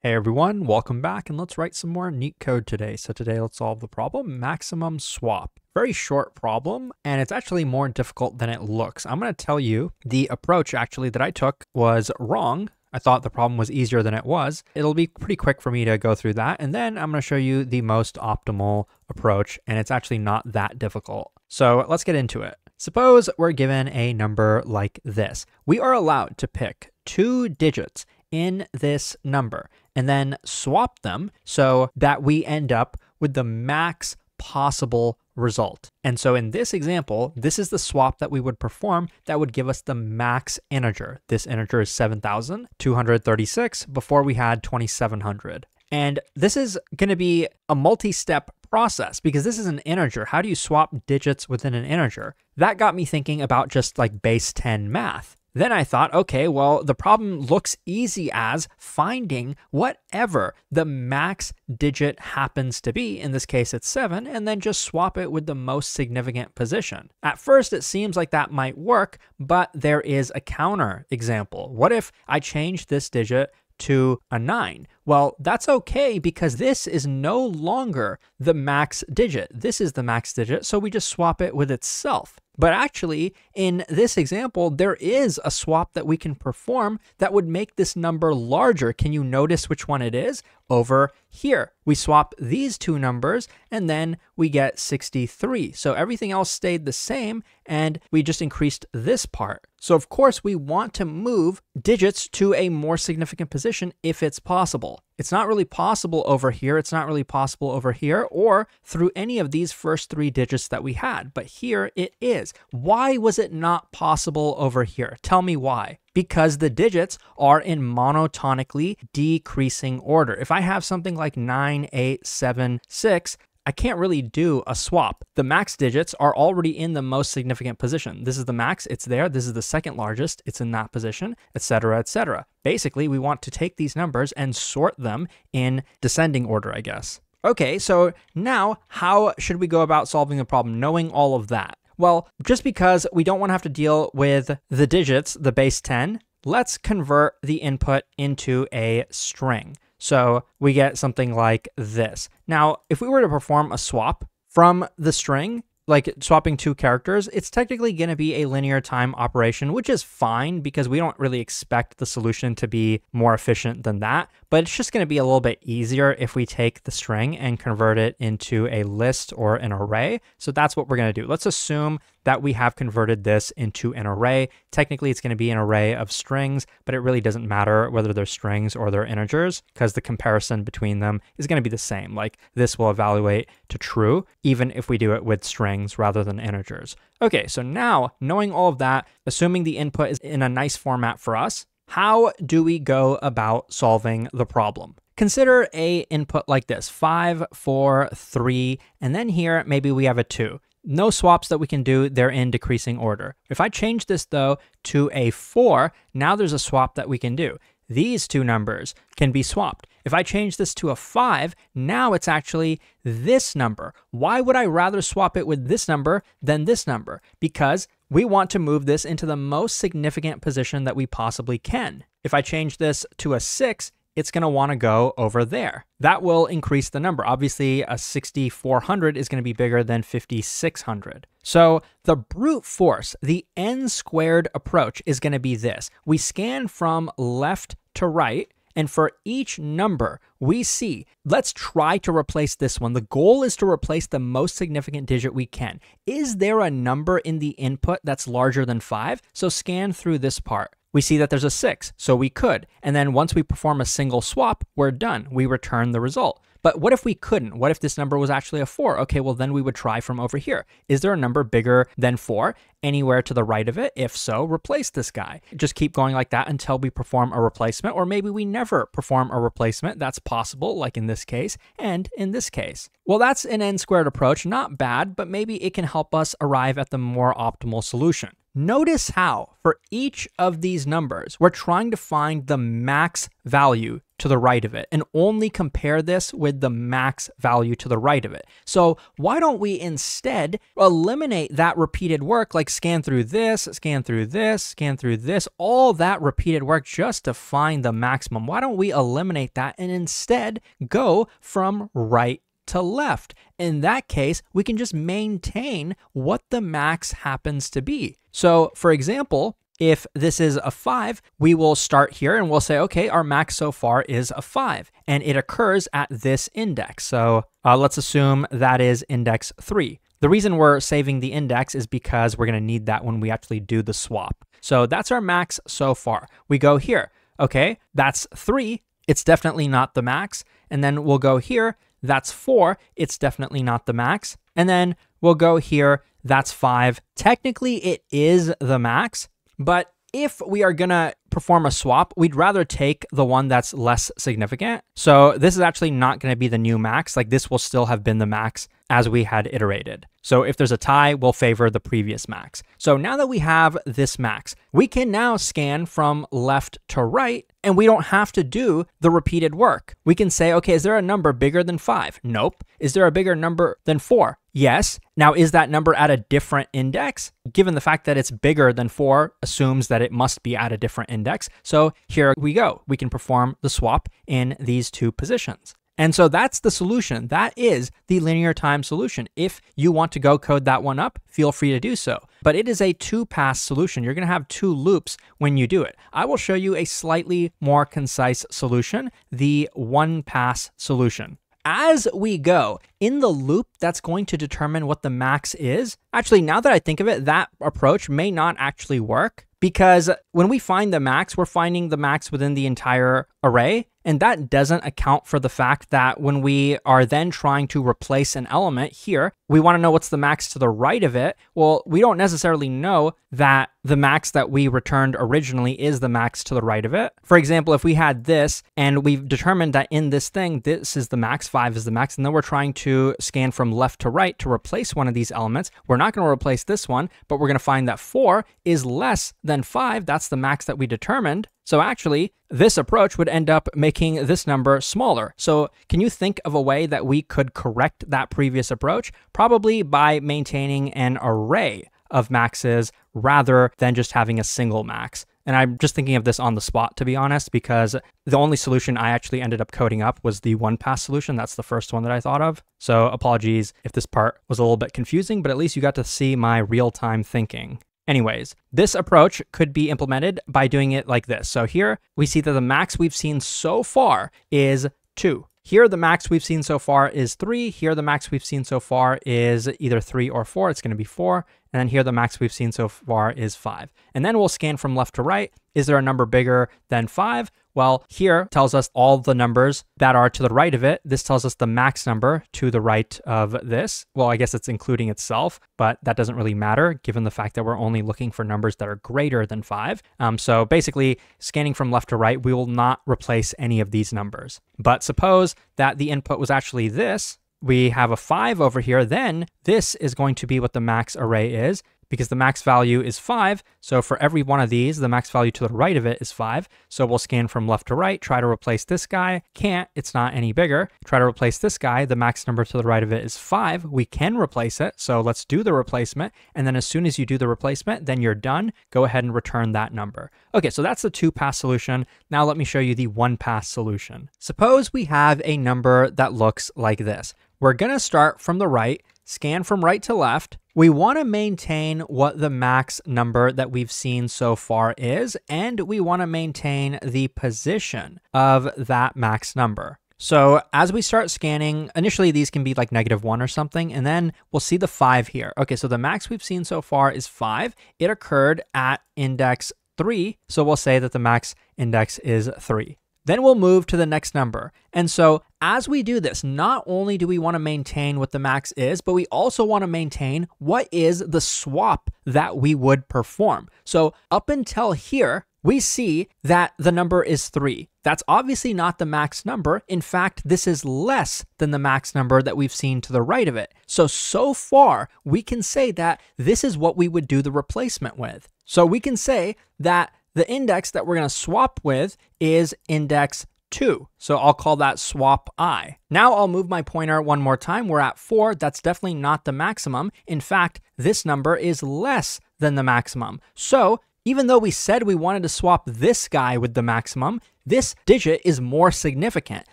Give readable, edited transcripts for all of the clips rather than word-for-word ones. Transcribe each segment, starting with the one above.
Hey everyone, welcome back, and let's write some more neat code today. So today let's solve the problem maximum swap. Very short problem, and it's actually more difficult than it looks. I'm going to tell you the approach actually that I took was wrong. I thought the problem was easier than it was. It'll be pretty quick for me to go through that, and then I'm going to show you the most optimal approach, and it's actually not that difficult. So let's get into it. Suppose we're given a number like this. We are allowed to pick two digits in this number and then swap them so that we end up with the max possible result. And so in this example, this is the swap that we would perform that would give us the max integer. This integer is 7,236 before we had 2,700. And this is going to be a multi-step process because this is an integer. How do you swap digits within an integer? That got me thinking about just like base 10 math. Then I thought, okay, well, the problem looks easy as finding whatever the max digit happens to be. In this case, it's 7, and then just swap it with the most significant position. At first, it seems like that might work, but there is a counter example. What if I change this digit to a 9? Well, that's okay because this is no longer the max digit. This is the max digit, so we just swap it with itself. But actually, in this example, there is a swap that we can perform that would make this number larger. Can you notice which one it is? Over here. We swap these two numbers and then we get 63. So everything else stayed the same and we just increased this part. So of course we want to move digits to a more significant position if it's possible. It's not really possible over here. It's not really possible over here or through any of these first three digits that we had, but here it is. Why was it not possible over here? Tell me why. Because the digits are in monotonically decreasing order. If I have something like 9, 8, 7, 6, I can't really do a swap. The max digits are already in the most significant position. This is the max, it's there. This is the second largest, it's in that position, etc., etc. Basically, we want to take these numbers and sort them in descending order, I guess. Okay, so now how should we go about solving the problem, knowing all of that? Well, just because we don't want to have to deal with the digits, the base 10, let's convert the input into a string. So we get something like this. Now, if we were to perform a swap from the string, like swapping two characters, it's technically going to be a linear time operation, which is fine because we don't really expect the solution to be more efficient than that. But it's just going to be a little bit easier if we take the string and convert it into a list or an array. So that's what we're going to do. Let's assume that we have converted this into an array. Technically, it's going to be an array of strings, but it really doesn't matter whether they're strings or they're integers because the comparison between them is going to be the same. Like this will evaluate to true, even if we do it with strings rather than integers. Okay, so now knowing all of that, assuming the input is in a nice format for us, how do we go about solving the problem? Consider a input like this, 5, 4, 3, and then here maybe we have a 2. No swaps that we can do, they're in decreasing order. If I change this though to a 4, now there's a swap that we can do. These two numbers can be swapped. If I change this to a 5, now it's actually this number. Why would I rather swap it with this number than this number? Because we want to move this into the most significant position that we possibly can. If I change this to a 6, it's going to want to go over there. That will increase the number. Obviously, a 6,400 is going to be bigger than 5,600. So the brute force, the n squared approach is going to be this. We scan from left to right, and for each number we see, let's try to replace this one. The goal is to replace the most significant digit we can. Is there a number in the input that's larger than 5? So scan through this part. We see that there's a 6, so we could. And then once we perform a single swap, we're done. We return the result. But what if we couldn't? What if this number was actually a 4? Okay, well then we would try from over here. Is there a number bigger than 4 anywhere to the right of it? If so, replace this guy. Just keep going like that until we perform a replacement, or maybe we never perform a replacement. That's possible, like in this case, and in this case. Well, that's an n squared approach. Not bad, but maybe it can help us arrive at the more optimal solution. Notice how for each of these numbers, we're trying to find the max value to the right of it and only compare this with the max value to the right of it. So why don't we instead eliminate that repeated work, like scan through this, scan through this, scan through this, all that repeated work just to find the maximum. Why don't we eliminate that and instead go from right to left? In that case, we can just maintain what the max happens to be. So for example, if this is a 5, we will start here and we'll say, okay, our max so far is a 5 and it occurs at this index. So let's assume that is index 3. The reason we're saving the index is because we're going to need that when we actually do the swap. So that's our max so far. We go here. Okay, that's 3. It's definitely not the max. And then we'll go here. That's 4. It's definitely not the max. And then we'll go here. That's 5. Technically, it is the max. But if we are going to perform a swap, we'd rather take the one that's less significant. So this is actually not going to be the new max. Like this will still have been the max as we had iterated. So if there's a tie, we'll favor the previous max. So now that we have this max, we can now scan from left to right and we don't have to do the repeated work. We can say, okay, is there a number bigger than 5? Nope. Is there a bigger number than 4? Yes. Now, is that number at a different index? Given the fact that it's bigger than 4 assumes that it must be at a different index. So here we go. We can perform the swap in these two positions. And so that's the solution. That is the linear time solution. If you want to go code that one up, feel free to do so. But it is a 2-pass solution. You're going to have 2 loops when you do it. I will show you a slightly more concise solution, the 1-pass solution. As we go in the loop, that's going to determine what the max is. Actually, now that I think of it, that approach may not actually work because when we find the max, we're finding the max within the entire array. And that doesn't account for the fact that when we are then trying to replace an element here, we want to know what's the max to the right of it. Well, we don't necessarily know that the max that we returned originally is the max to the right of it. For example, if we had this and we've determined that in this thing, this is the max, 5 is the max, and then we're trying to scan from left to right to replace one of these elements, we're not going to replace this one, but we're going to find that 4 is less than 5. That's the max that we determined. So actually, this approach would end up making this number smaller. So can you think of a way that we could correct that previous approach? Probably by maintaining an array of maxes rather than just having a single max. And I'm just thinking of this on the spot, to be honest, because the only solution I actually ended up coding up was the 1-pass solution. That's the first one that I thought of. So apologies if this part was a little bit confusing, but at least you got to see my real-time thinking. Anyways, this approach could be implemented by doing it like this. So here we see that the max we've seen so far is 2. Here, the max we've seen so far is 3. Here, the max we've seen so far is either 3 or 4. It's going to be 4. And then here, the max we've seen so far is 5. And then we'll scan from left to right. Is there a number bigger than 5? Well, here tells us all the numbers that are to the right of it. This tells us the max number to the right of this. Well, I guess it's including itself, but that doesn't really matter given the fact that we're only looking for numbers that are greater than 5. So basically, scanning from left to right, we will not replace any of these numbers. But suppose that the input was actually this. We have a 5 over here, then this is going to be what the max array is because the max value is 5. So for every one of these, the max value to the right of it is 5. So we'll scan from left to right, try to replace this guy. Can't, it's not any bigger. Try to replace this guy. The max number to the right of it is 5. We can replace it. So let's do the replacement. And then as soon as you do the replacement, then you're done. Go ahead and return that number. Okay, so that's the 2-pass solution. Now let me show you the 1-pass solution. Suppose we have a number that looks like this. We're going to start from the right, scan from right to left. We want to maintain what the max number that we've seen so far is, and we want to maintain the position of that max number. So as we start scanning, initially these can be like -1 or something, and then we'll see the 5 here. Okay, so the max we've seen so far is 5. It occurred at index 3, so we'll say that the max index is 3. Then we'll move to the next number. And so as we do this, not only do we want to maintain what the max is, but we also want to maintain what is the swap that we would perform. So up until here, we see that the number is 3. That's obviously not the max number. In fact, this is less than the max number that we've seen to the right of it. So far, we can say that this is what we would do the replacement with. So we can say that the index that we're going to swap with is index 2. So I'll call that swap I. Now I'll move my pointer one more time. We're at 4. That's definitely not the maximum. In fact, this number is less than the maximum. So even though we said we wanted to swap this guy with the maximum, this digit is more significant.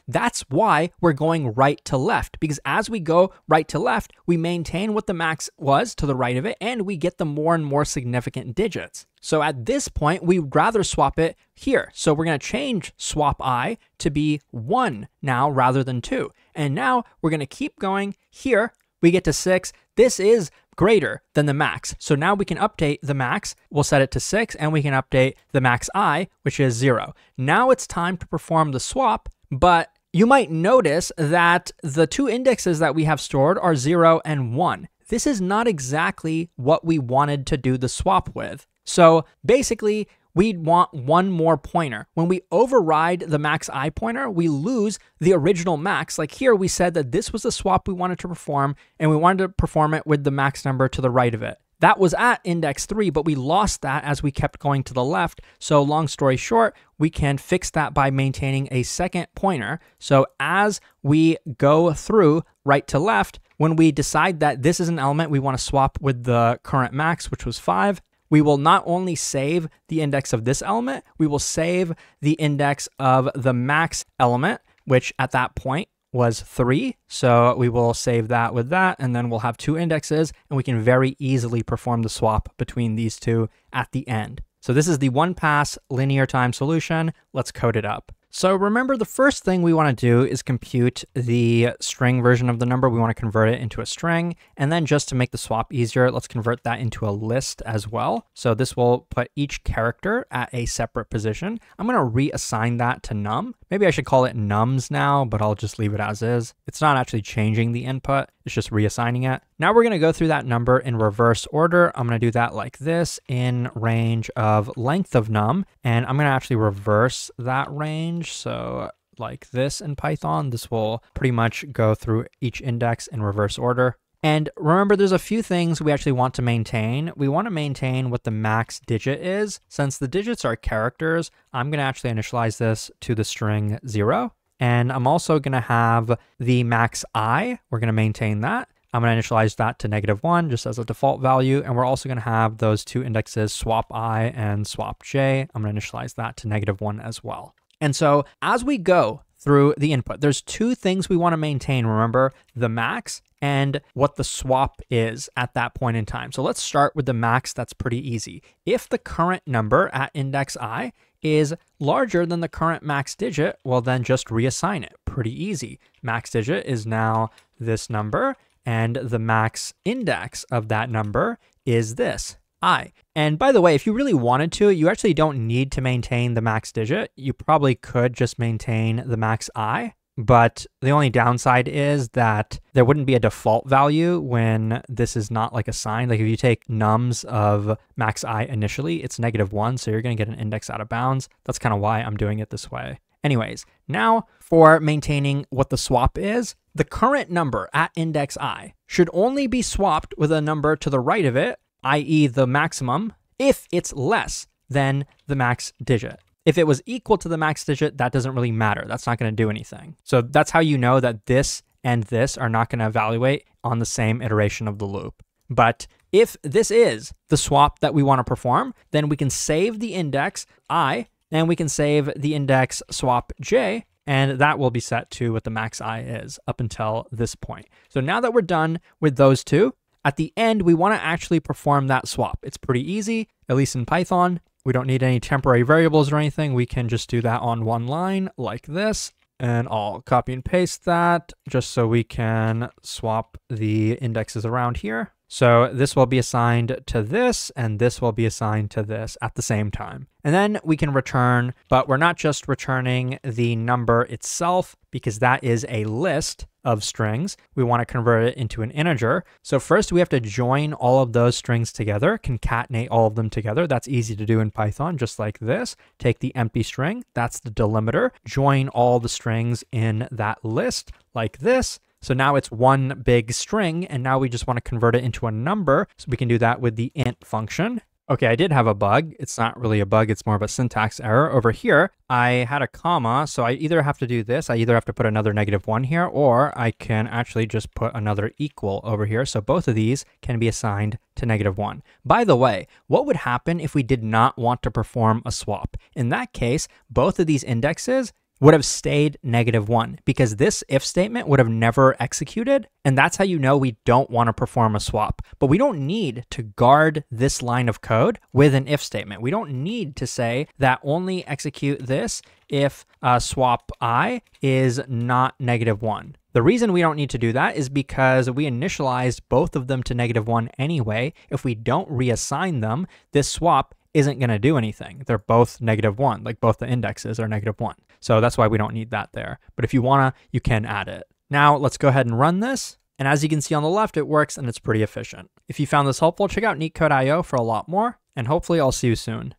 That's why we're going right to left, because as we go right to left, we maintain what the max was to the right of it, and we get the more and more significant digits. So at this point, we'd rather swap it here. So we're going to change swap I to be 1 now rather than 2. And now we're going to keep going here. We get to 6. This is greater than the max. So now we can update the max. We'll set it to 6, and we can update the max I, which is 0. Now it's time to perform the swap, but you might notice that the two indexes that we have stored are 0 and 1. This is not exactly what we wanted to do the swap with. So basically, we'd want one more pointer. When we override the max I pointer, we lose the original max. Like here, we said that this was the swap we wanted to perform, and we wanted to perform it with the max number to the right of it. That was at index 3, but we lost that as we kept going to the left. So long story short, we can fix that by maintaining a second pointer. So as we go through right to left, when we decide that this is an element we want to swap with the current max, which was 5, we will not only save the index of this element, we will save the index of the max element, which at that point was 3. So we will save that with that, and then we'll have two indexes, and we can very easily perform the swap between these two at the end. So this is the one-pass linear time solution. Let's code it up. So remember, the first thing we want to do is compute the string version of the number. We want to convert it into a string. And then just to make the swap easier, let's convert that into a list as well. So this will put each character at a separate position. I'm going to reassign that to num. Maybe I should call it nums now, but I'll just leave it as is. It's not actually changing the input. It's just reassigning it. Now we're going to go through that number in reverse order. I'm going to do that like this in range of length of num. And I'm going to actually reverse that range. So like this in Python, this will pretty much go through each index in reverse order. And remember, there's a few things we actually want to maintain. We want to maintain what the max digit is. Since the digits are characters, I'm going to actually initialize this to the string 0. And I'm also going to have the max I. We're going to maintain that. I'm going to initialize that to -1 just as a default value. And we're also going to have those two indexes, swap I and swap j. I'm going to initialize that to -1 as well. And so as we go through the input, there's two things we want to maintain. Remember, the max and what the swap is at that point in time. So let's start with the max. That's pretty easy. If the current number at index I is larger than the current max digit, well, then just reassign it. Pretty easy. Max digit is now this number, and the max index of that number is this, I. And by the way, if you really wanted to, you actually don't need to maintain the max digit. You probably could just maintain the max I. But the only downside is that there wouldn't be a default value when this is not like assigned. Like if you take nums of max I initially, it's -1, so you're going to get an index out of bounds. That's kind of why I'm doing it this way. Anyways, now for maintaining what the swap is, the current number at index I should only be swapped with a number to the right of it, i.e. the maximum, if it's less than the max digit. If it was equal to the max digit, that doesn't really matter. That's not going to do anything. So that's how you know that this and this are not going to evaluate on the same iteration of the loop. But if this is the swap that we want to perform, then we can save the index I, and we can save the index swap j, and that will be set to what the max I is up until this point. So now that we're done with those two, at the end, we want to actually perform that swap. It's pretty easy, at least in Python. We don't need any temporary variables or anything. We can just do that on one line like this. And I'll copy and paste that just so we can swap the indexes around here. So this will be assigned to this, and this will be assigned to this at the same time. And then we can return, but we're not just returning the number itself because that is a list of strings. We want to convert it into an integer. So first we have to join all of those strings together, concatenate all of them together. That's easy to do in Python, just like this. Take the empty string, that's the delimiter, join all the strings in that list like this. So now it's one big string, and now we just want to convert it into a number. So we can do that with the int function. Okay, I did have a bug. It's not really a bug, it's more of a syntax error. Over here, I had a comma, so I either have to do this, I either have to put another -1 here, or I can actually just put another equal over here. So both of these can be assigned to -1. By the way, what would happen if we did not want to perform a swap? In that case, both of these indexes would have stayed -1 because this if statement would have never executed. And that's how you know we don't want to perform a swap. But we don't need to guard this line of code with an if statement. We don't need to say that only execute this if swap I is not -1. The reason we don't need to do that is because we initialized both of them to -1 anyway. If we don't reassign them, this swap isn't going to do anything. They're both -1, like both the indexes are -1. So that's why we don't need that there. But if you wanna, you can add it. Now let's go ahead and run this. And as you can see on the left, it works and it's pretty efficient. If you found this helpful, check out Leetcode.io for a lot more, and hopefully I'll see you soon.